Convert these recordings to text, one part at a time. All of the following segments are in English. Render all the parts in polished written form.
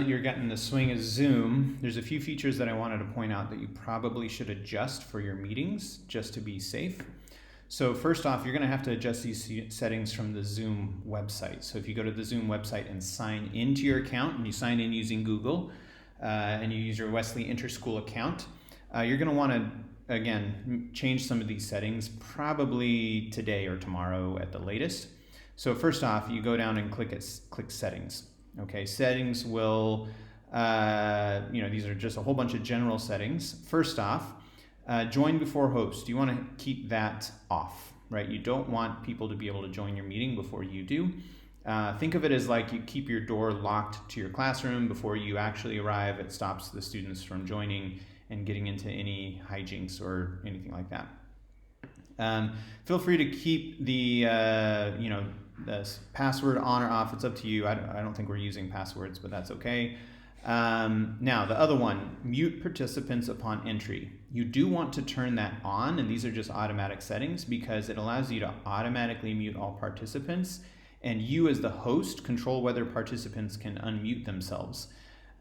You're getting the swing of Zoom. There's a few features that I wanted to point out that you probably should adjust for your meetings just to be safe. So first off, you're going to have to adjust these settings from the Zoom website. So if you go to the Zoom website and sign into your account, and you sign in using Google, and you use your Wesley Interschool account, you're going to want to, again, change some of these settings probably today or tomorrow at the latest. So first off, you go down and click settings. Okay, settings will, these are just a whole bunch of general settings. First off, join before host. You want to keep that off, right? You don't want people to be able to join your meeting before you do. Think of it as like you keep your door locked to your classroom before you actually arrive. It stops the students from joining and getting into any hijinks or anything like that. Feel free to keep the password on or off. It's up to you. I don't think we're using passwords, but that's okay. Now, the other one, mute participants upon entry. You do want to turn that on, and these are just automatic settings because it allows you to automatically mute all participants, and you as the host control whether participants can unmute themselves.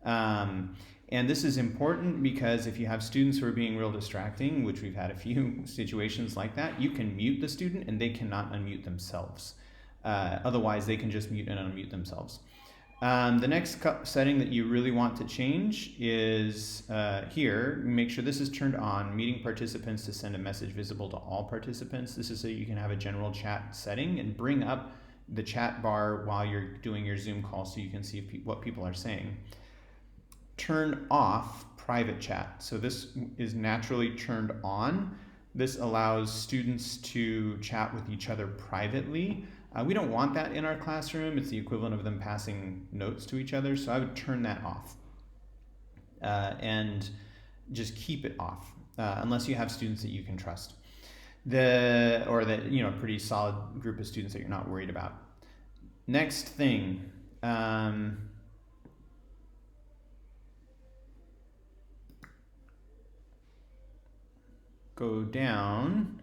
And this is important because if you have students who are being real distracting, which we've had a few situations like that, you can mute the student and they cannot unmute themselves. Otherwise, they can just mute and unmute themselves. The next setting that you really want to change is here. Make sure this is turned on, meeting participants to send a message visible to all participants. This is so you can have a general chat setting and bring up the chat bar while you're doing your Zoom call so you can see what people are saying. Turn off private chat. So this is naturally turned on. This allows students to chat with each other privately. We don't want that in our classroom. It's the equivalent of them passing notes to each other. So I would turn that off and just keep it off unless you have students that you can trust. Pretty solid group of students that you're not worried about. Next thing. Go down.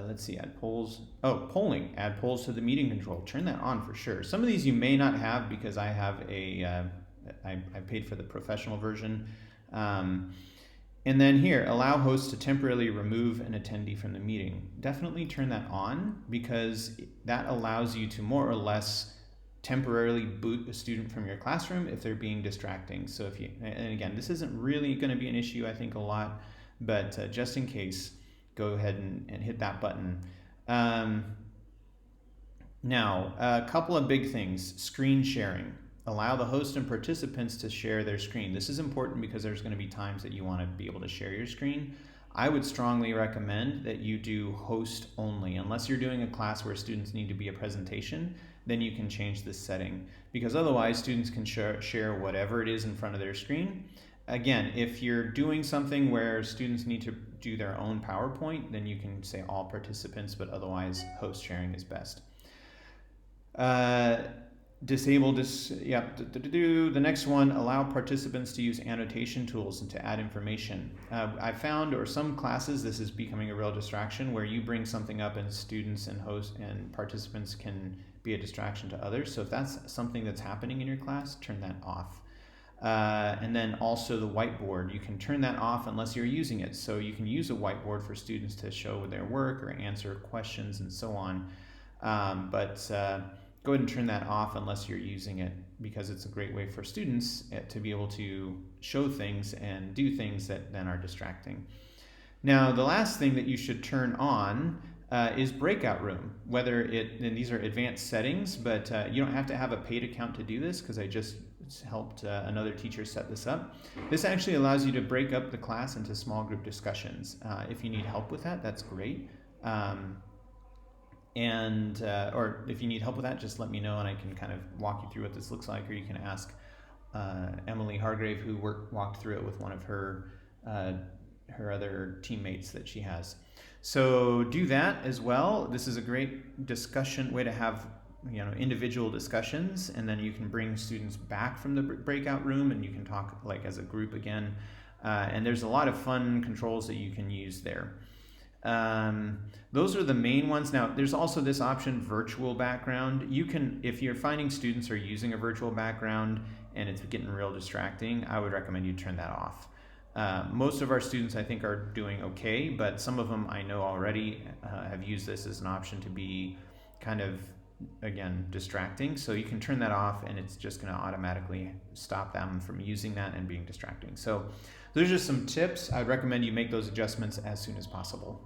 Let's see, add polls. Oh, polling, add polls to the meeting control. Turn that on for sure. Some of these you may not have because I have I paid for the professional version. And then here, allow hosts to temporarily remove an attendee from the meeting. Definitely turn that on because that allows you to more or less temporarily boot a student from your classroom if they're being distracting. So and again, this isn't really going to be an issue, I think, a lot, but just in case, go ahead and hit that button. Now, a couple of big things. Screen sharing. Allow the host and participants to share their screen. This is important because there's going to be times that you want to be able to share your screen. I would strongly recommend that you do host only. Unless you're doing a class where students need to be a presentation, then you can change this setting. Because otherwise, students can share whatever it is in front of their screen. Again, if you're doing something where students need to do their own PowerPoint, then you can say all participants, but otherwise host sharing is best. Disable this, the next one, allow participants to use annotation tools and to add information. I found, or some classes, this is becoming a real distraction where you bring something up and students and hosts and participants can be a distraction to others. So if that's something that's happening in your class, turn that off. And then also the whiteboard, you can turn that off unless you're using it. So you can use a whiteboard for students to show their work or answer questions and so on. But go ahead and turn that off unless you're using it because it's a great way for students to be able to show things and do things that then are distracting. Now, the last thing that you should turn on is breakout room. And these are advanced settings, but you don't have to have a paid account to do this because I just helped another teacher set this up. This actually allows you to break up the class into small group discussions. If you need help with that, that's great. Or if you need help with that, just let me know and I can kind of walk you through what this looks like, or you can ask Emily Hargrave, who walked through it with one of her other teammates that she has. So do that as well. This is a great way to have individual discussions, and then you can bring students back from the breakout room and you can talk like as a group again. And there's a lot of fun controls that you can use there. Those are the main ones. Now, there's also this option, virtual background. You can, if you're finding students are using a virtual background and it's getting real distracting, I would recommend you turn that off. Most of our students, I think, are doing okay, but some of them I know already have used this as an option to be kind of, again, distracting. So you can turn that off, and it's just going to automatically stop them from using that and being distracting. So those are just some tips. I'd recommend you make those adjustments as soon as possible.